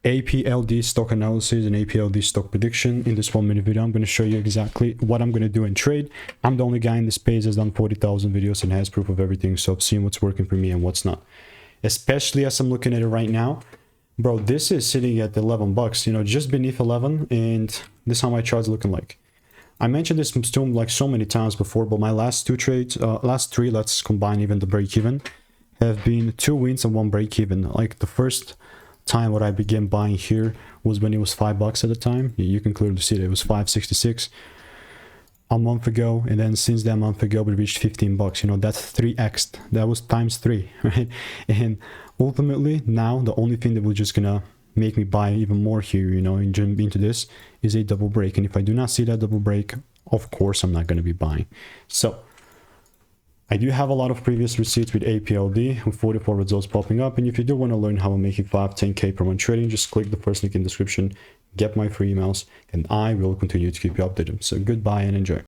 APLD stock analysis and APLD stock prediction. In this 1 minute video, I'm going to show you exactly what I'm going to do in trade. I'm the only guy in this space that's done 40,000 videos and has proof of everything, so I've seen what's working for me and what's not. Especially as I'm looking at it right now, bro, this is sitting at 11 bucks, you know, just beneath 11, and this is how my chart's looking like. I mentioned this like so many times before, but my last two trades, last three, let's combine even the break even, have been 2 wins and 1 break even. Like the first time what I began buying here was when it was $5 at the time. You can clearly see that it was 5.66 a month ago, and then since that month ago we reached 15 bucks. You know, that's 3x. That was times 3, right? And ultimately now the only thing that was just gonna make me buy even more here, you know, and jump into this is a double break. And if I do not see that double break, of course I'm not going to be buying. So I do have a lot of previous receipts with APLD with 44 results popping up. And if you do want to learn how I'm making 5-10k per month trading, just click the first link in the description, get my free emails, and I will continue to keep you updated. So goodbye and enjoy.